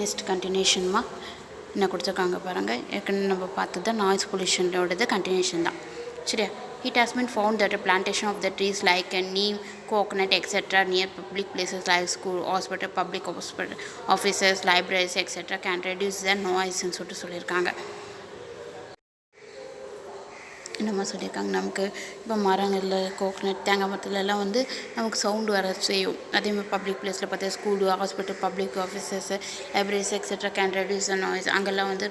Next கண்டினியூஷன்மா என்ன கொடுத்துருக்காங்க பாருங்கள். ஏற்கனவே நம்ம பார்த்தது நாய்ஸ் பொல்யூஷனோடது கண்டினியூஷன் தான். சரியா? It has been found that a plantation of the trees like a neem, coconut, etc. near public places like school, hospital, public hospital, offices, libraries, etc. can reduce the noise ன்னு சொல்லியிருக்காங்க. என்னம்மா சொல்லியிருக்காங்க, நமக்கு இப்போ மரங்களில் coconut தேங்காய் மரத்துலலாம் வந்து நமக்கு சவுண்டு வர செய்யும். அதேமாதிரி பப்ளிக் பிளேஸில் பார்த்தா school, hospital, public offices, libraries etcetera can reduce the noise. அங்கெல்லாம் வந்து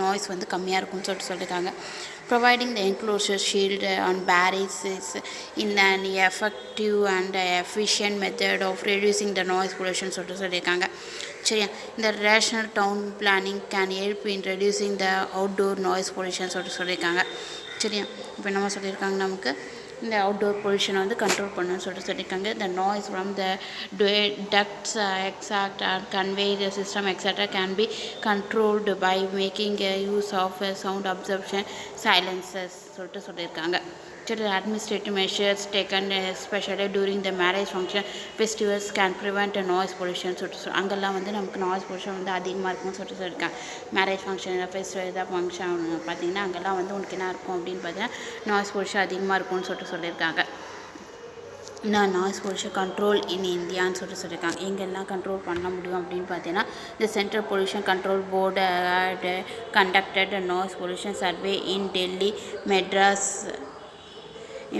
நாய்ஸ் வந்து கம்மியாக இருக்கும்னு சொல்லியிருக்காங்க. Providing the enclosure shield on barriers is in an effective and efficient method of reducing the noise pollution சொல்லியிருக்காங்க. சரியா? இந்த rational down planning can help in reducing the outdoor noise pollution சொல்லியிருக்காங்க. சரியா? இப்போ என்னமா சொல்லியிருக்காங்க, நமக்கு இந்த அவுட்டோர் பொல்யூஷனை வந்து கண்ட்ரோல் பண்ணணும்னு சொல்லியிருக்காங்க. The noise from the ducts exact or conveyor system etcetera can be controlled by making use of sound absorption silencers சொல்லியிருக்காங்க. சரி, administrative measures taken especially during the marriage function festivals can prevent noise pollution அங்கெல்லாம் வந்து நமக்கு noise pollution வந்து அதிகமாக இருக்கும்னு சொல்லியிருக்காங்க. Marriage function festival ஏதாவது ஃபங்க்ஷன் பார்த்திங்கன்னா அங்கெல்லாம் வந்து உனக்கு என்ன இருக்கும் அப்படின்னு பார்த்தீங்கன்னா நாய்ஸ் பொல்யூஷன் அதிகமாக இருக்கும்னு சொல்லியிருக்காங்க. நாய்ஸ் பொல்யூஷன் கண்ட்ரோல் இன் இந்தியான்னு சொல்லியிருக்காங்க. எங்கெல்லாம் கண்ட்ரோல் பண்ண முடியும் அப்படின்னு பார்த்தீங்கன்னா இந்த central pollution control board conducted noise pollution survey in Delhi,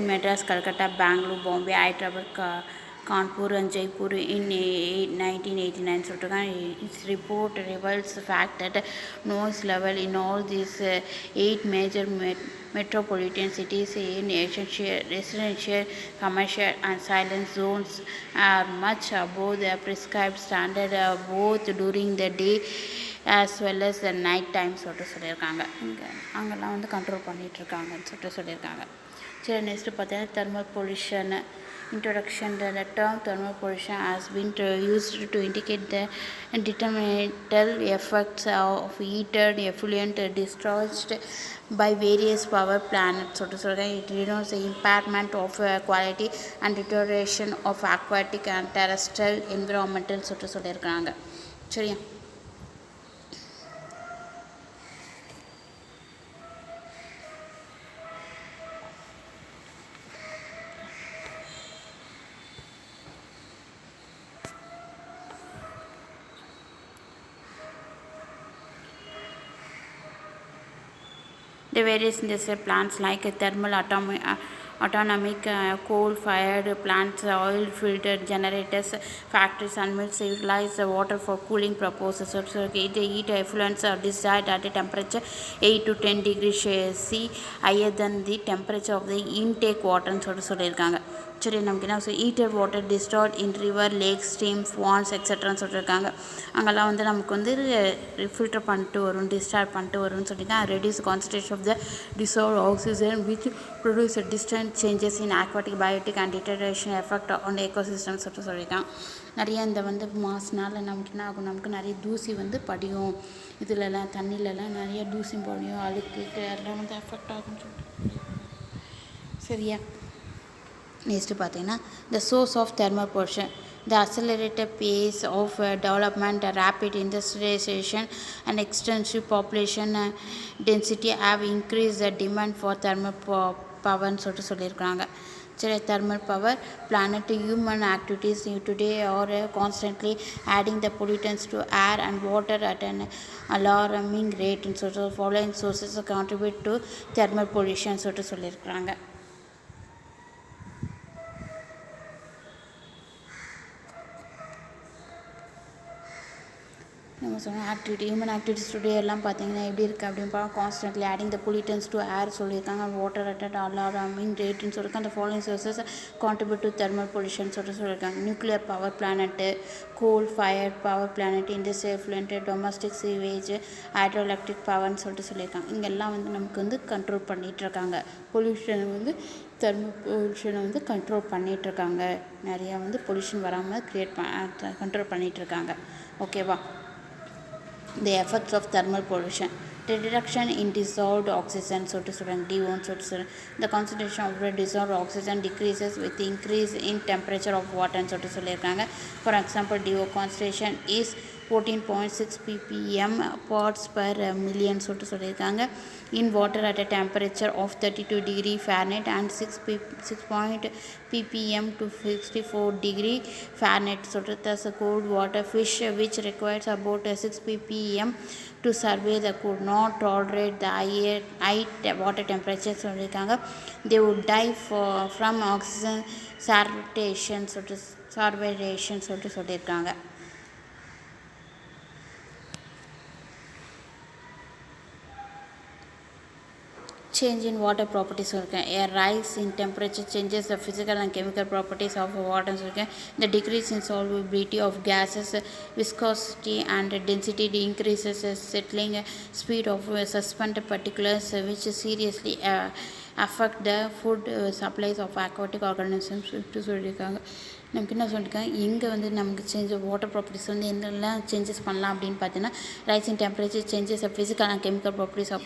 Madras, Calcutta, Bangalore, Bombay, Hyderabad, Kanpur and Jaipur in 1989. Its report reveals the fact that noise level in all these 8 major metropolitan cities in residential, commercial and silent zones are much above the prescribed standard both during the day as well as the night time சொல்லியிருக்காங்க. அங்கெல்லாம் வந்து control பண்ணிகிட்ருக்காங்கன்னு சொல்லியிருக்காங்க. சரி, next பார்த்தீங்கன்னா thermal pollution introduction. The term thermal pollution has been used to indicate the detrimental effects of heated effluent discharged by various power plants. It denotes the impairment of quality and deterioration of aquatic and terrestrial environmental சொல்லியிருக்காங்க. சரியா? The various industrial plants like thermal autonomic coal-fired plants, oil-filtered generators, factories and mills utilize the water for cooling purposes. So the heat effluents are discharged at a temperature 8 to 10 degrees C higher than the temperature of the intake water சொல்லியிருக்காங்க. சரி, நமக்கு என்ன heated water distort இன் river, lakh, streams, வான்ஸ் எக்ஸெட்ரான்னு சொல்லியிருக்காங்க. அங்கெல்லாம் வந்து நமக்கு வந்து filter பண்ணிட்டு வரும், டிஸ்சார்ஜ் பண்ணிட்டு வரும்னு சொல்லியிருக்காங்க. Reduce concentration of the dissolved oxygen which produce a distant changes in aquatic, biotic and deterioration effect on ecosystem சொல்லியிருக்காங்க. நிறைய இந்த வந்து மாசுனால நமக்கு என்ன ஆகும், நமக்கு நிறைய தூசி வந்து படியும், இதுலலாம் தண்ணிலலாம் நிறைய தூசி படியும், அழுக்கு எல்லாம் வந்து எஃபெக்ட் ஆகும்னு சொல்லிட்டு. சரியா? நெக்ஸ்ட்டு பார்த்தீங்கன்னா the source of thermal pollution. The accelerated pace of development, rapid industrialization and extensive population density have increased the demand for thermal power சொல்லியிருக்காங்க. சரி, thermal power plant human activities today are constantly adding the pollutants to air and water at an alarming rate. Following sources contribute to thermal pollution சொல்லியிருக்காங்க. நம்ம சொன்ன human activities today எல்லாம் பார்த்தீங்கன்னா எப்படி இருக்குது அப்படின்னு constantly adding the pollutants to air சொல்லியிருக்காங்க. Water at alarming ரேட்டுன்னு சொல்லியிருக்காங்க. அந்த following sources contribute to thermal pollution சொல்லியிருக்காங்க. Nuclear power plant, coal fire power plant, industrial effluent, domestic sewage, hydro electric பவர்னு சொல்லியிருக்காங்க. இங்கெல்லாம் வந்து நமக்கு வந்து கண்ட்ரோல் பண்ணிகிட்ருக்காங்க. பொல்யூஷனை வந்து தெர்மல் பொல்யூஷனை வந்து கண்ட்ரோல் பண்ணிகிட்ருக்காங்க. நிறையா வந்து பொல்யூஷன் வராமல் கண்ட்ரோல் பண்ணிகிட்ருக்காங்க. ஓகேவா? The effects of thermal pollution. The reduction in dissolved oxygen D1 the concentration of dissolved oxygen decreases with the increase in temperature of water சொல்லியிருக்காங்க. For example, DO concentration is 14.6 ppm parts per million சொல்லியிருக்காங்க. In water at a temperature of 32 degree Fahrenheit and 6 ppm to 64 degree Fahrenheit. Thus cold water fish which requires about 6 ppm to survive could not tolerate the high water temperature சொல்லியிருக்காங்க. They would die from oxygen starvation சொல்லியிருக்காங்க. Change in water properties. A rise in temperature changes the physical and chemical properties of water. The decrease in solubility of gases, viscosity and density increases the settling speed of suspended particles, which seriously affect the food supplies of aquatic organisms. நமக்கு என்ன சொல்லியிருக்காங்க, இங்கே வந்து நமக்கு water properties வந்து என்னெல்லாம் changes பண்ணலாம் அப்படின்னு பார்த்தீங்கன்னா, rise in temperature changes physical and chemical properties of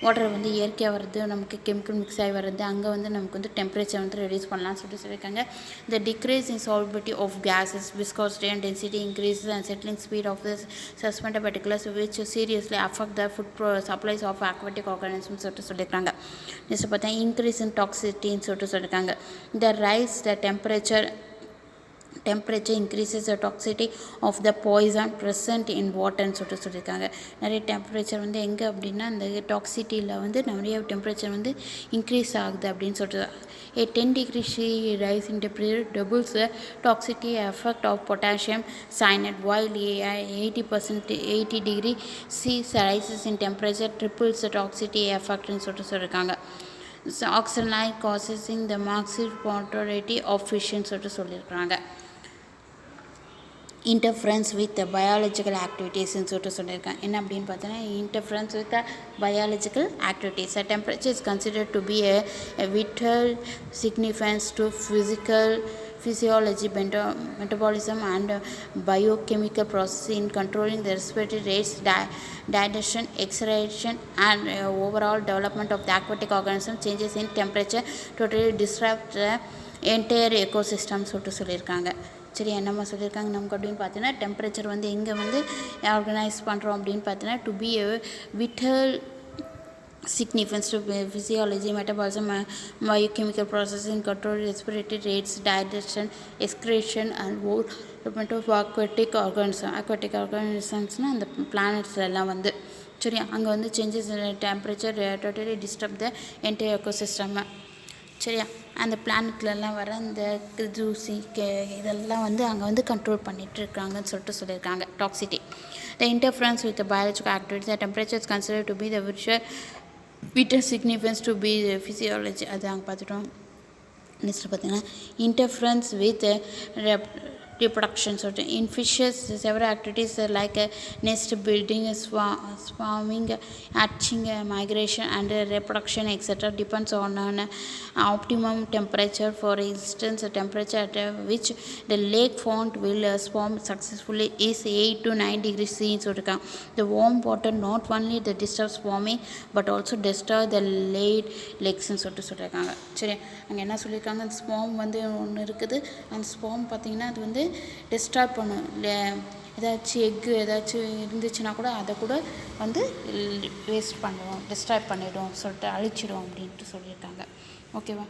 water வந்து இயற்கையாக வர்றது, நமக்கு கெமிக்கல் மிக்ஸ் ஆகி வர்றது, அங்கே வந்து நமக்கு வந்து டெம்பரேச்சர் வந்து ரெடியூஸ் பண்ணலாம்னு சொல்லியிருக்காங்க. த decrease in solubility of gases, viscosity and density increases and settling speed of the suspended particles which seriously affect the food supplies of aquatic organisms சொல்லியிருக்காங்க. நெக்ஸ்ட் பார்த்தா இன்க்ரீஸ் இன் டாக்ஸிட்டின்னு சொல்லியிருக்காங்க. The rise the temperature increases the toxicity of the poison present in water சொல்லியிருக்காங்க. நிறைய temperature வந்து எங்கே அப்படின்னா அந்த டாக்ஸிட்டியில் வந்து நிறைய டெம்பரேச்சர் வந்து இன்க்ரீஸ் ஆகுது அப்படின்னு சொல்லிட்டு. A 10 degree C rise in temperature doubles the toxicity effect of potassium cyanide, while a 80 degree C rises in temperature triples the toxicity effect சொல்லியிருக்காங்க. Oxygenate causing the maximum mortality of fish சொல்லியிருக்காங்க. Interference with biological ஆக்டிவிட்டீஸ்ன்னு சொல்லியிருக்கேன். என்ன அப்படின்னு பார்த்தீங்கன்னா, interference with biological activities. Temperature is considered to be a vital significance to physiology, metabolism and biochemical processes in controlling the respiratory rates, digestion, excretion and overall development of the aquatic organism. Changes in temperature totally disrupt the entire ecosystem சொல்லியிருக்காங்க. சரி, என்னம்மா சொல்லியிருக்காங்க நமக்கு அப்படின்னு பார்த்தீங்கன்னா, temperature வந்து எங்கே வந்து ஆர்கனைஸ் பண்ணுறோம் அப்படின்னு பார்த்தீங்கன்னா, to be a vital significance to physiology, metabolism, biochemical processing, control respiratory rates, digestion, excretion and development of aquatic organisms அந்த பிளானட்ஸ்ல எல்லாம் வந்து சரி, அங்கே வந்து changes temperature totally disturb the entire ecosystem. சரியா, அந்த பிளானட்லலாம் வர இந்த தூசி இதெல்லாம் வந்து அங்கே வந்து கண்ட்ரோல் பண்ணிகிட்ருக்காங்கன்னு சொல்லியிருக்காங்க. Toxicity the interference with biological activities. The temperature is considered to be the vital significance to be physiology. அது அங்கே பார்த்துட்டோம். நெக்ஸ்ட் பார்த்தீங்கன்னா, interference with reproduction. So in fishes, several activities like nest building, swarming, hatching, migration and reproduction etc. depends on an optimum temperature. For instance, the temperature at which the lake pond will swarm successfully is 8 to 9 degrees C. So the warm water not only the disturbs swarming but also destroy the laid lakes சொல்லியிருக்காங்க. சரி, அங்கே என்ன சொல்லியிருக்காங்க, அந்த swarm வந்து ஒன்று இருக்குது. அந்த ஸ்வார்ம் பார்த்திங்கன்னா அது வந்து டிஸ்ட்ராய் பண்ணும். இல்லை ஏதாச்சும் எக்கு ஏதாச்சும் இருந்துச்சுன்னா கூட அதை கூட வந்து வேஸ்ட் பண்ணுவோம், டிஸ்ட்ராய் பண்ணிவிடும் சொல்லிட்டு அழிச்சிடும் அப்படின்ட்டு சொல்லியிருக்காங்க. ஓகேவா.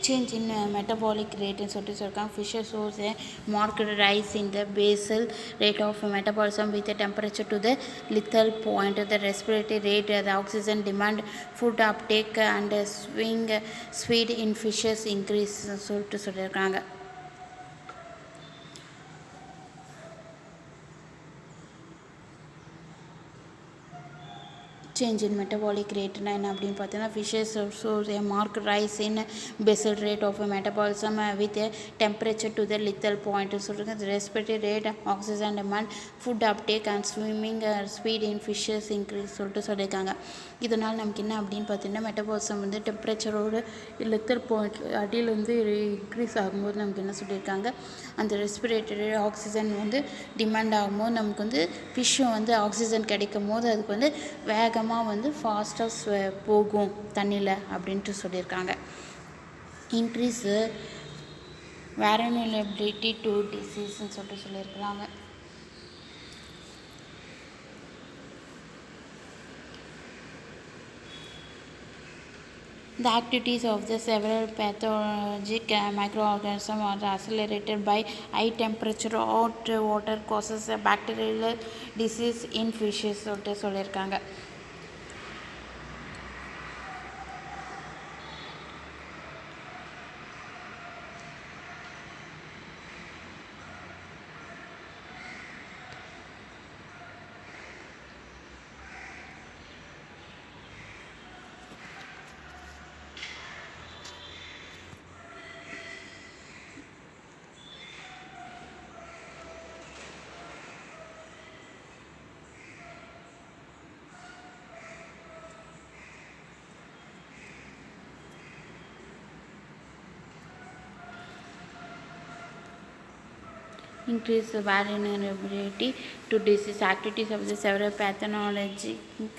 சேஞ்ச் இன் மெட்டபாலிக் ரேட்டுன்னு சொல்லியிருக்காங்க. Fisher shows a marked rise in the basal rate of metabolism with a temperature to the lethal point. The respiratory rate, the oxygen demand, food uptake and swing speed in fishes increase சொல்லியிருக்காங்க. Change in metabolic rate என்ன அப்படின்னு பார்த்தீங்கன்னா, fishes shows a marked rise in basal rate of metabolism with a temperature to the lethal point. சொல்லியிருக்காங்க. Respiratory rate, oxygen demand, food uptake and swimming speed in fishes increase சொல்லியிருக்காங்க. இதனால் நமக்கு என்ன அப்படின்னு பார்த்தீங்கன்னா, மெட்டபாலிசம் வந்து டெம்பரேச்சரோட லெத்தல் பாயிண்ட் அடியில் வந்து இன்க்ரீஸ் ஆகும்போது நமக்கு என்ன சொல்லியிருக்காங்க, அந்த ரெஸ்பிரேட்டரி ஆக்சிஜன் வந்து டிமாண்ட் ஆகும்போது நமக்கு வந்து ஃபிஷ்ஷும் வந்து ஆக்சிஜன் கிடைக்கும் போது அதுக்கு வந்து வேகமாக வந்து ஃபாஸ்ட்டாக போகும் தண்ணியில் அப்படின்ட்டு சொல்லியிருக்காங்க. இன்க்ரீஸ் vulnerability to diseaseன்னு சொல்லியிருக்கிறாங்க. The activities of the several pathogenic microorganisms are accelerated by high temperature hot water causes a bacterial disease in fishes சொல்லியிருக்காங்க. Increase the vulnerability to disease. Activities of the several pathogenic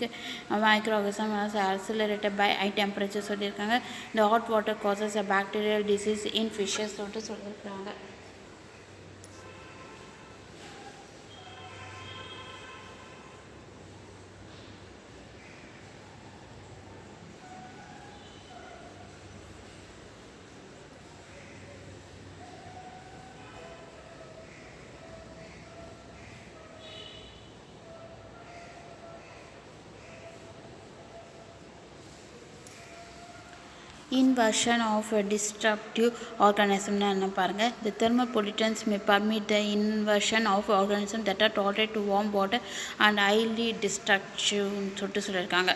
microorganisms are accelerated by high temperature சொல்லியிருக்காங்க. The hot water causes a bacterial disease in fishes சொல்லியிருக்காங்க. Inversion of a destructive organism என்ன பாருங்க. The thermal pollutants may permit the inversion of organisms that are tolerant to warm water and highly destructive சொல்லியிருக்காங்க.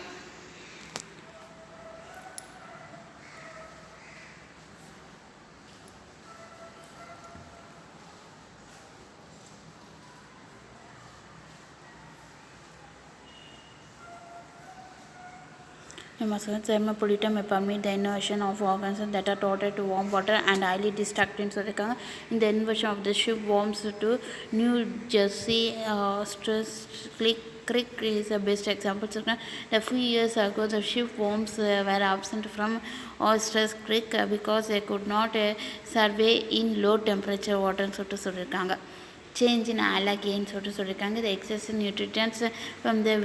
Thermal pollutant may permit the inversion of organisms that are tolerant to warm water and highly destructive சொல்லியிருக்காங்க. In the inversion of the ship worms to New Jersey Creek is the best example. A few years ago, the ship worms were absent from Oyster Creek because they could not survey in low temperature water சொல்லியிருக்காங்க. Change in algae சொல்லியிருக்காங்க. The excessive nutrients from the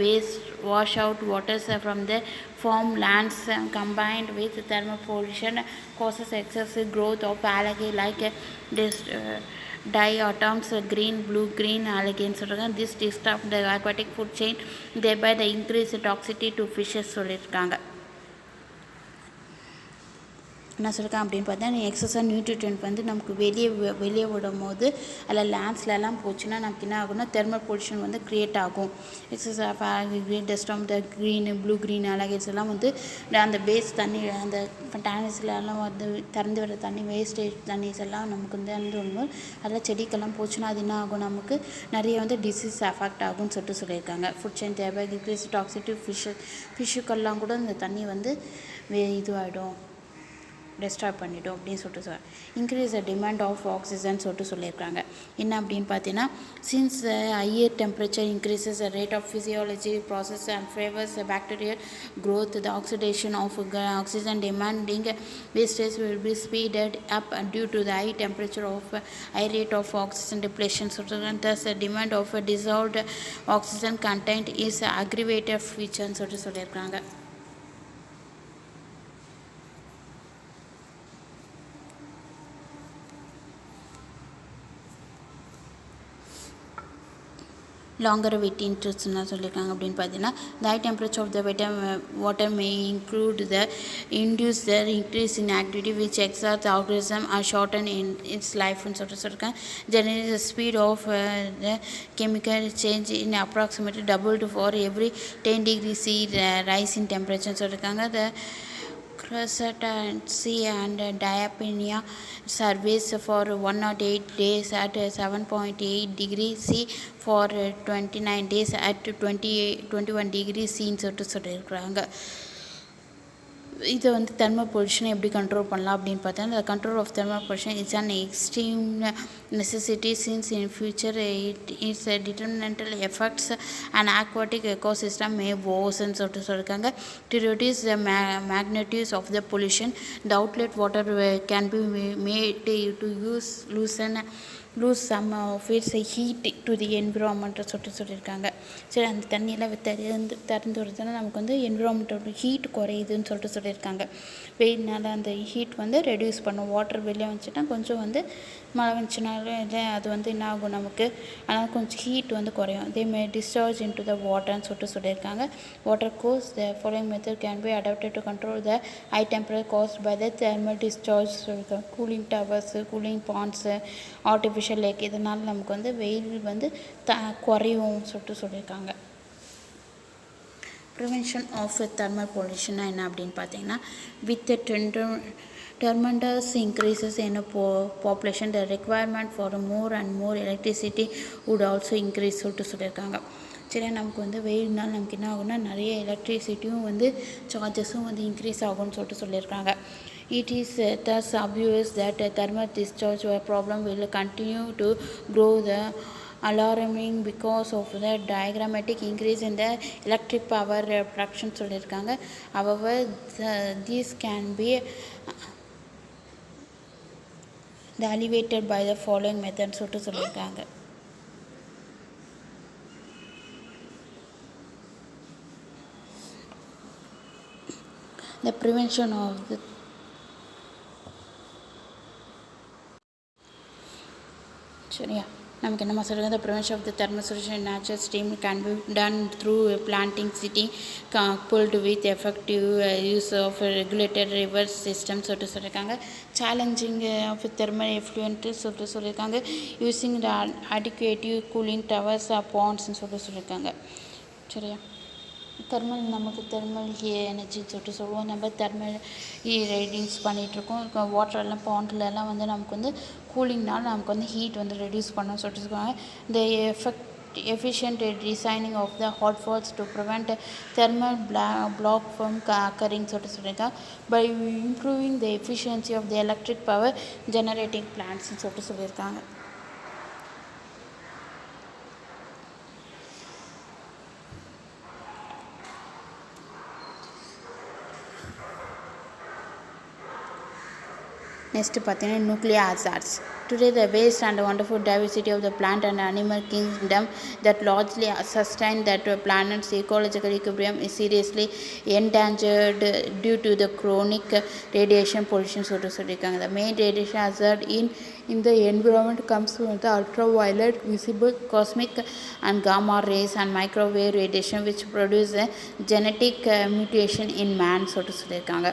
washout waters from the farmlands combined with thermal pollution causes excessive growth of algae like diatoms, green, blue, green algae சொல்லியிருக்காங்க. This disrupts the aquatic food chain, thereby the increased toxicity to fishes சொல்லியிருக்காங்க. என்ன சொல்லியிருக்கேன் அப்படின்னு பார்த்தா எக்ஸஸாக நியூட்ரிட்டன்ட் வந்து நமக்கு வெளியே விடும் போது அதில் லேண்ட்ஸ்லலாம் போச்சுன்னா நமக்கு என்ன ஆகும்னா தெர்மல் பொல்யூஷன் வந்து க்ரியேட் ஆகும். எக்ஸஸாக green dust of the green blue green algae எல்லாம் வந்து அந்த பேஸ் தண்ணி அந்த டேனிஸ்லாம் வந்து திறந்து வர தண்ணி வேஸ்டேஜ் தண்ணிஸ் எல்லாம் நமக்கு வந்து வரும்போது அதில் செடிக்கெல்லாம் போச்சுன்னா அது என்ன ஆகும், நமக்கு நிறைய வந்து டிசீஸ் அஃபெக்ட் ஆகும்னு சொல்லியிருக்காங்க. ஃபுட் செயின் தேவை டிக்ரீஸ் டாக்ஸிட்டி ஃபிஷ்ஷுக்கெல்லாம் கூட இந்த தண்ணி வந்து இதுவாகிடும், டெஸ்ட்ராய் பண்ணிவிடும் அப்படின்னு சொல்லிட்டு increase the demand of oxygen சொல்லியிருக்காங்க. என்ன அப்படின்னு பார்த்தீங்கன்னா, since higher temperature increases the rate of physiology process and favours bacterial growth, the oxidation of oxygen demanding wastage will be speeded up due to the high temperature of high rate of oxygen depletion. Thus the demand of dissolved oxygen content is aggravated feature சொல்லியிருக்காங்க. longevity interest சொல்லியிருக்காங்க அப்படின்னு பார்த்தீங்கன்னா, the high temperature of the water may induce the increase in activity which exerts the organism or shorten in its life சொல்லியிருக்காங்க. Generally the speed of the chemical change in approximately doubled for every 10 degrees C rise in temperature சொல்லியிருக்காங்க. The crustaceae and diapnea surveys for 108 days at 7.8 degrees C for 29 days at 21 degrees C சொல்லியிருக்காங்க. இதை வந்து thermal பொல்யூஷனை எப்படி control பண்ணலாம் அப்படின்னு பார்த்தா the control of thermal pollution is an extreme necessity since in future it is a detrimental effects an aquatic ecosystem may worsen சொல்லியிருக்காங்க. To reduce the magnitudes of the pollution, the outlet water can be made to lose some of its heat to the environment சொல்லியிருக்காங்க. சரி, அந்த தண்ணியெல்லாம் திறந்து விடுறதுனால நமக்கு வந்து என்விரான்மெண்டோட heat குறையுதுன்னு சொல்லியிருக்காங்க. வெயில்னால அந்த ஹீட் வந்து ரெடியூஸ் பண்ணும். வாட்டர் வெளியே வந்துச்சுன்னா கொஞ்சம் வந்து மழை வந்துச்சுனாலும் இல்லை அது வந்து என்ன ஆகும் நமக்கு, ஆனால் கொஞ்சம் ஹீட் வந்து குறையும். தே மே டிஸ்சார்ஜ் இன்டு த வாட்டர்னு சொல்லியிருக்காங்க. Water course the following method can be adapted to control the high temperature caused by the thermal discharge சொல்லியிருக்காங்க. Cooling towers, cooling ponds, artificial lake, இதனால் நமக்கு வந்து வெயில் வந்து குறையும் சொல்லியிருக்காங்க. ப்ரிவென்ஷன் ஆஃப் தெர்மல் பொல்யூஷன்னா என்ன அப்படின்னு பார்த்தீங்கன்னா, with tremendous increases in population, the requirement for more and more electricity would also increase சொல்லியிருக்காங்க. சரி, நமக்கு வந்து வெயில்னால் நமக்கு என்ன ஆகும்னா நிறைய எலக்ட்ரிசிட்டியும் வந்து சார்ஜஸும் வந்து இன்க்ரீஸ் ஆகும்னு சொல்லியிருக்காங்க. It is thus obvious that thermal discharge problem will continue to grow the alarming because of the dramatic increase in the electric power production சொல்லியிருக்காங்க. However, these can be alleviated by the following methods சொல்லியிருக்காங்க. The prevention of the சரியா நமக்கு என்ன சொல்லுங்கள், the prevention of the thermal solution in natural steam can be done through planting city coupled with effective use of regulated reverse systems சொல்லியிருக்காங்க. Challenging of thermal effluent சொல்லியிருக்காங்க. Using the adequate cooling towers பாண்ட்ஸ்ன்னு சொல்லியிருக்காங்க. சரியா, நமக்கு thermal எனர்ஜின்னு சொல்லுவோம். நம்ம thermal reduce பண்ணிகிட்ருக்கோம். வாட்டர்லாம் பாண்ட்லலாம் வந்து நமக்கு வந்து கூலிங்னால நமக்கு வந்து ஹீட் வந்து ரெடியூஸ் பண்ணணும்னு சொல்லியிருக்காங்க. இந்த efficient designing of the hot falls to prevent thermal block from occurring சொல்லியிருக்காங்க. by improving the efficiency of the electric power generating plants சொல்லியிருக்காங்க. Next பார்த்தீங்கன்னா nuclear hazards. Today the vast and wonderful diversity of the plant and animal kingdom that largely sustain that planet's ecological equilibrium is seriously endangered due to the chronic radiation pollution சொல்லியிருக்காங்க. The main radiation hazard in the environment comes from the ultraviolet, visible, cosmic and gamma rays and microwave radiation which produce a genetic mutation in man சொல்லியிருக்காங்க.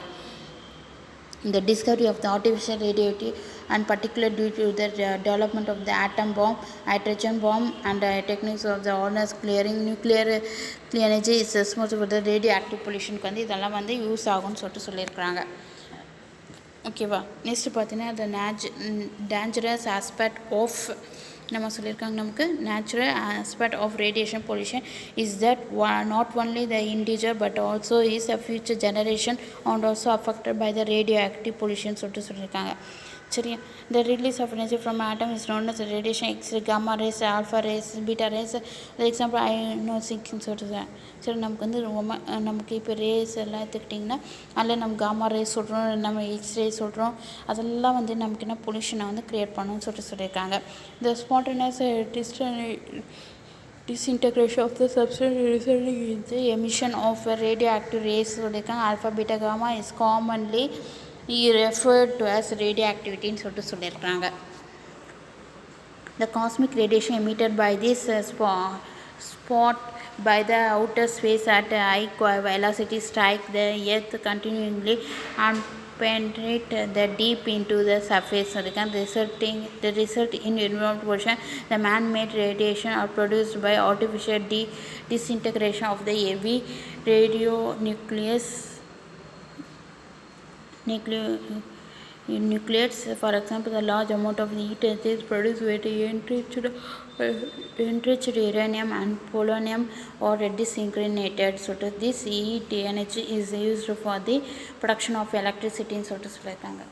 The discovery of the artificial radioactivity and particularly due to the development of the atom bomb, hydrogen bomb and techniques of the ordnance clearing, nuclear energy is responsible for the radioactive pollution வந்து இதெல்லாம் வந்து use ஆகும்னு சொல்லியிருக்காங்க. ஓகேவா, next பார்த்தீங்கன்னா the dangerous aspect of நம்ம சொல்லியிருக்காங்க. நமக்கு natural aspect of radiation pollution is that not only the individual but also is a future generation and also affected by the radioactive pollution சொல்லியிருக்காங்க. சரியா, the release of energy from atom is known as radiation, X-ray, gamma rays, alpha rays, beta rays. For example, ionosync சொல்கிறேன். சரி, நமக்கு வந்து நமக்கு இப்போ race எல்லாம் எடுத்துக்கிட்டிங்கன்னா அதில் நம்ம காமா ரேஸ் சொல்கிறோம், நம்ம எக்ஸ்ரே சொல்கிறோம். அதெல்லாம் வந்து நமக்கு என்ன பொல்யூஷனை வந்து க்ரியேட் பண்ணணும்னு சொல்லியிருக்காங்க. The spontaneous disintegration of the substance resulting in the emission of radioactive rays சொல்லியிருக்காங்க. Alpha beta gamma is commonly referred to as radioactivity ன்னு சொல்லியிருக்காங்க. The cosmic radiation emitted by this spot by the outer space at high velocity strike the earth continually and penetrate the deep into the surface the result in environmental pollution. The man-made radiation are produced by artificial disintegration of the heavy radionucleus In nucleates, for example, the large amount of heat is produced with enriched uranium and polonium or desynchrinated. So this heat energy is used for the production of electricity in சொல்லிட்டு சொல்லியிருக்காங்க.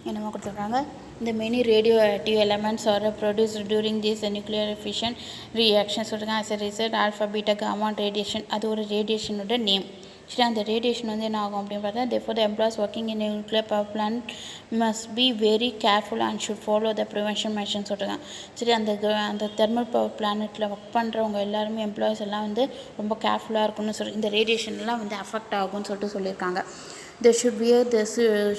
என்னமோ கொடுத்துருக்காங்க. The many radioactive elements are produced during this nuclear fission reaction சொல்லியிருக்காங்க. As a result, alpha, beta, gamma radiation அது ஒரு ரேடியேஷனோட name. சரி, அந்த radiation வந்து என்ன ஆகும் அப்படின்னு பார்த்தா, therefore the employees working in a nuclear power plant must be very careful and should follow the prevention measures சொல்லியிருக்காங்க. சரி, அந்த தெர்மல் பவர் பிளானட்டில் ஒர்க் பண்ணுறவங்க எல்லாருமே எம்ப்ளாயிஸ் எல்லாம் வந்து ரொம்ப கேர்ஃபுல்லாக இருக்கணும்னு சொல்லி இந்த ரேடியேஷன்லாம் வந்து அஃபெக்ட் ஆகும்னு சொல்லிட்டு சொல்லியிருக்காங்க. They should wear this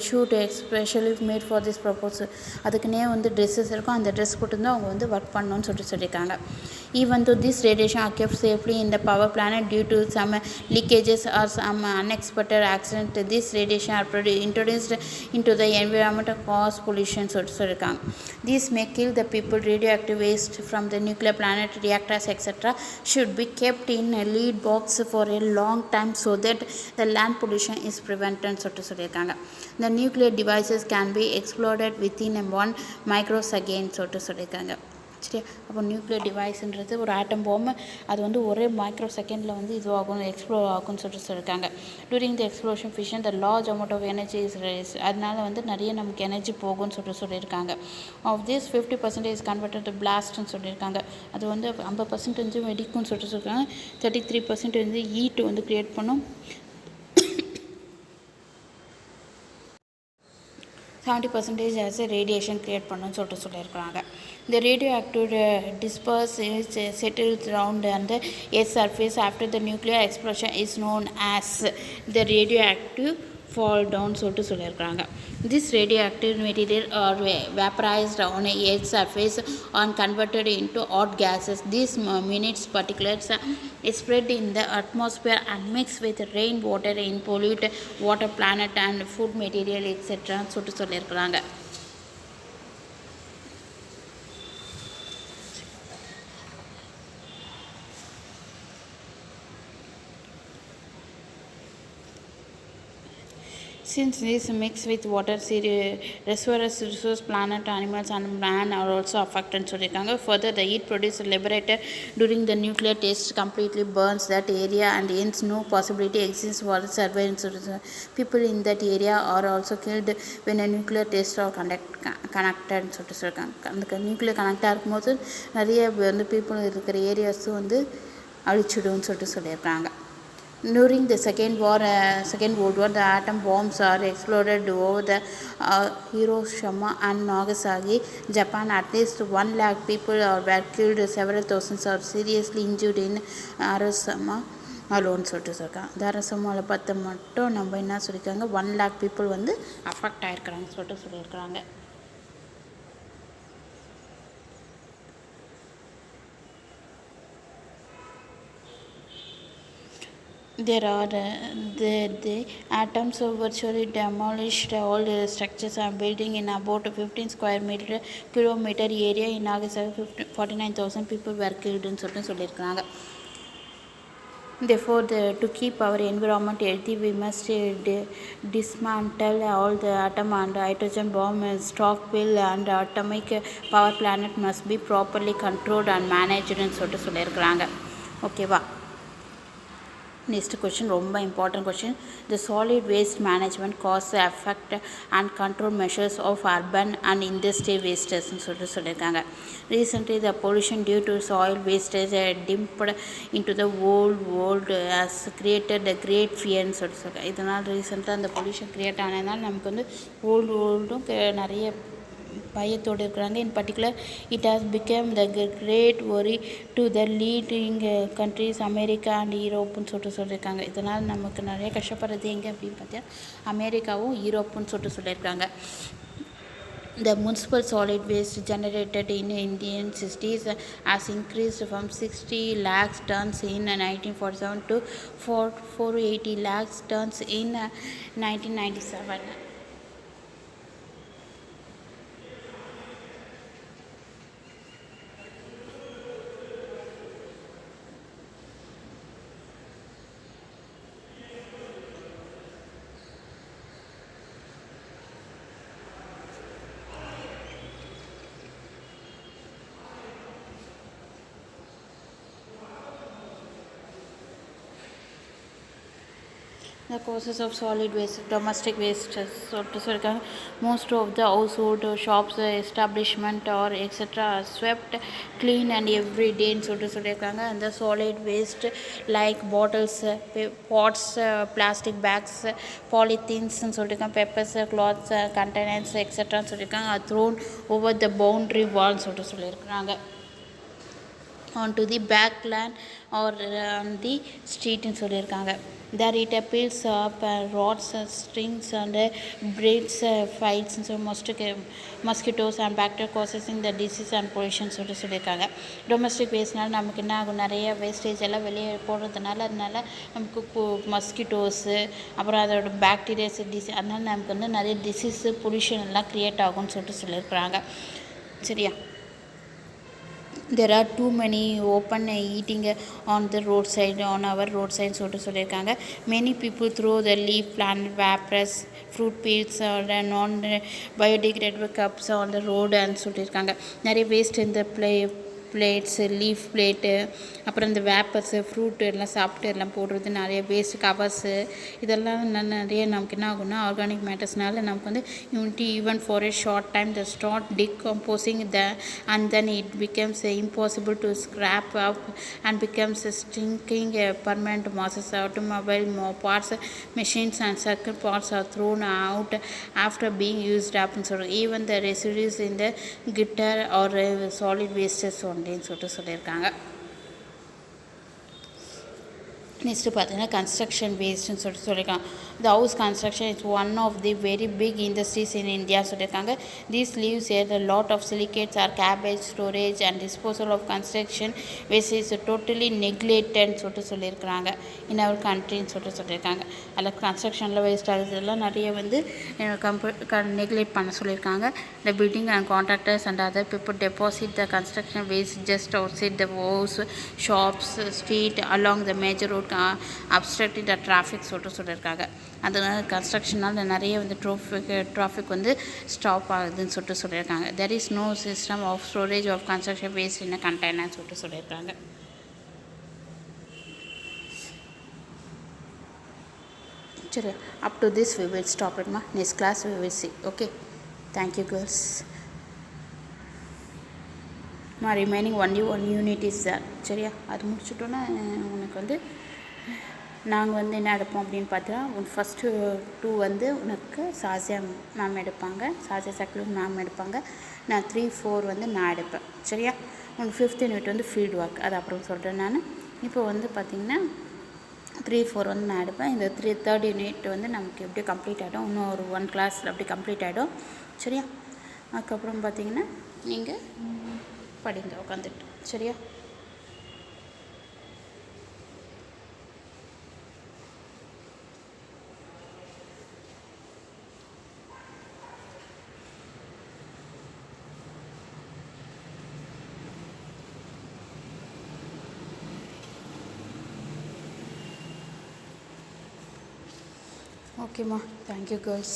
suit especially made for this purpose. அதுக்குன்னே வந்து ட்ரெஸ்ஸஸ் இருக்கும், அந்த ட்ரெஸ் போட்டு தான் அவங்க வந்து ஒர்க் பண்ணணும்னு சொல்லியிருக்காங்க. Even though this radiation are kept safely in the power plant due to some leakages or some unexpected accident, this radiation are introduced into the environment and cause pollution சொல்லியிருக்காங்க. These may kill the people. Radioactive waste from the nuclear plant, reactors, etc. should be kept in a lead box for a long time so that the land pollution is prevented சொல்லியிருக்காங்க. The nuclear devices can be exploded within 1 microsecond சொல்லியிருக்காங்க. சரி, அப்போ nuclear டிவைஸ்ன்றது ஒரு ஆட்டம் பாம்பு, அது வந்து ஒரே micro செகண்டில் வந்து இதுவாகும், எக்ஸ்ப்ளோர் ஆகும்னு சொல்லியிருக்காங்க. During the explosion fission the large amount of energy is release, அதனால வந்து நிறைய நமக்கு எனர்ஜி போகும்னு சொல்லியிருக்காங்க. Of this 50% is converted to பிளாஸ்ட்னு சொல்லியிருக்காங்க. அது வந்து 50% வெடிக்கும்னு சொல்லியிருக்காங்க. 33% வந்து ஹீட் வந்து கிரியேட் பண்ணும். 70% as a radiation create பண்ணுன்னு சொல்லியிருக்காங்க. The radioactive disperse is settled around on the Earth's surface after the nuclear explosion is known as the radioactive fall down சொல்லியிருக்காங்க. This radioactive material are vaporized on a Earth's surface and converted into hot gases. These minutes particles spread in the atmosphere and mix with rain water in pollute water, planet and food material etc. சொல்லியிருக்காங்க. Since this mix with water, reservoirs, resource, planet, animals and man are also affected சொல்லியிருக்காங்க. Further, the heat produced liberated during the nuclear test completely burns that area and hence no possibility exists for surveillance. People in that area are also killed when a nuclear test are connected சொல்லியிருக்காங்க. அந்த nuclear கனெக்டாக இருக்கும்போது நிறைய வந்து people இருக்கிற ஏரியாஸும் வந்து அழிச்சிடும்னு சொல்லியிருக்காங்க. During the Second World War, the atom bombs are exploded over the Hiroshima and Nagasaki, Japan. At least 1 lakh people were killed, several thousands are seriously injured in Hiroshima alone சொல்லியிருக்காங்க. ஹிரோஷிமாவில் பார்த்து மட்டும் நம்ம என்ன சொல்லியிருக்காங்க, 1 lakh people வந்து affect ஆகிருக்கிறாங்க சொல்லியிருக்காங்க. There are the atoms virtually demolished all the structures and buildings in about 15 square kilometer area in Nagasaki. 49,000 people were killed ன்னு சொல்லியிருக்காங்க. Therefore, to keep our environment healthy, we must dismantle all the atom and hydrogen bomb stockpile and atomic power plant must be properly controlled and managed ன்னு சொல்லியிருக்காங்க. ஓகேவா? Next question, ரொம்ப important question. The solid waste management causes effect and control measures of urban and industrial wastes சொல்லியிருக்காங்க. Recently, the pollution due to soil wastage dumped into the whole world has created a great fear சொல்லியிருக்காங்க. இதனால் ரீசெண்டாக அந்த pollution create ஆனதுனால நமக்கு வந்து whole வேர்ல்டும் நிறைய பயத்தோடு இருக்கிறாங்க. In particular it has become the great worry to the leading countries America and யூரோப்புன்னு சொல்லியிருக்காங்க. இதனால் நமக்கு நிறைய கஷ்டப்படுறது எங்கே அப்படின்னு பார்த்தா அமெரிக்காவும் யூரோப்புன்னு சொல்லியிருக்காங்க. The municipal solid waste generated in Indian cities has increased from 60 lakhs tons in 1947 to 480 lakhs tons in 1997. The causes of solid waste, domestic waste, so most of the household shops, establishment or etc. are swept clean and every day in and the solid waste like bottles, pots, plastic bags, polythenes and peppers, cloths, containers etc. are thrown over the boundary walls onto the backland or on the street ன்னு சொல்லியிருக்காங்க. There it appeals up rods, strings and breeds fights so mosquitoes and bacteria causing the disease and pollution சொல்லியிருக்காங்க. Domestic வேஸ்ட்னால நமக்கு என்ன ஆகும், நிறைய wastage எல்லாம் வெளியே போடுறதுனால அதனால நமக்கு மஸ்கிட்டோஸு அப்புறம் அதோட பாக்டீரியாஸ் அதனால நமக்கு வந்து நிறைய டிசீஸு பொல்யூஷன் எல்லாம் க்ரியேட் ஆகும்னு சொல்லியிருக்கிறாங்க. சரியா? There are too many open eating on the roadside, on our roadside சொல்லியிருக்காங்க. Many people throw the leaf plant wrappers, fruit peels or non biodegradable cups on the road and சொல்லியிருக்காங்க. நிறைய waste இந்த plates, leaf plate, அப்புறம் இந்த வேப்பர்ஸு, fruit எல்லாம் சாப்பிட்டு எல்லாம் போடுறது நிறைய வேஸ்ட் கவர்ஸு இதெல்லாம் நிறைய நமக்கு என்ன ஆகும்னா ஆர்கானிக் மேட்டர்ஸ்னால நமக்கு வந்து unity even for a short time they start decomposing and then it becomes impossible to scrap up and becomes stinking permanent masses. Automobile parts, machines and circuit parts are thrown out after being used up. So even the residues in the guitar or solid wastes ஒன்றின்னு சொல்லியிருக்காங்க. Next பார்த்தீங்கன்னா construction வேஸ்ட்டுன்னு சொல்லியிருக்காங்க. The house construction is one of the very big industries in India சொல்லியிருக்காங்க. These leaves a lot of silicates or garbage storage and disposal of construction waste is totally நெக்லெக்டட்னு சொல்லியிருக்கிறாங்க in அவர் கண்ட்ரின்னு சொல்லியிருக்காங்க. அதில் கன்ஸ்ட்ரக்ஷனில் waste ஆகுறதுலாம் நிறைய வந்து neglect பண்ண சொல்லியிருக்காங்க. The building and contractors and other people deposit the construction waste just outside the house, shops, street along the major road obstructing the traffic சொல்லியிருக்காங்க. அதனால் கன்ஸ்ட்ரக்ஷனால் நிறைய வந்து டிராஃபிக் வந்து ஸ்டாப் ஆகுதுன்னு சொல்லியிருக்காங்க. There is no system of storage of construction waste in கண்டெய்னர்னு சொல்லியிருக்காங்க. சரி, up to this we will stop it ma. Next class we will see. Okay, thank you girls. My remaining only one unit is there. சரியா? அது முடிச்சுட்டோன்னா உனக்கு வந்து நாங்கள் வந்து என்ன எடுப்போம் அப்படின்னு பார்த்தா ஃபஸ்ட்டு 2 வந்து உனக்கு சாசியா மேம் எடுப்பாங்க, சாசியா சக்லூர் மேம் எடுப்பாங்க. நான் 3, 4 வந்து நான் எடுப்பேன். சரியா? உனக்கு 5th யூனிட் வந்து ஃபீல்டு ஒர்க், அது அப்புறம் சொல்கிறேன் நான். இப்போ வந்து பார்த்திங்கன்னா 3, 4 வந்து நான் எடுப்பேன். இந்த 3rd யூனிட் வந்து நமக்கு எப்படி கம்ப்ளீட் ஆகிடும், இன்னும் ஒரு 1 கிளாஸில் அப்படி கம்ப்ளீட் ஆகிடும். சரியா? அதுக்கப்புறம் பார்த்திங்கன்னா நீங்கள் படிங்க உட்காந்துட்டு. சரியா? Okay ma, thank you girls.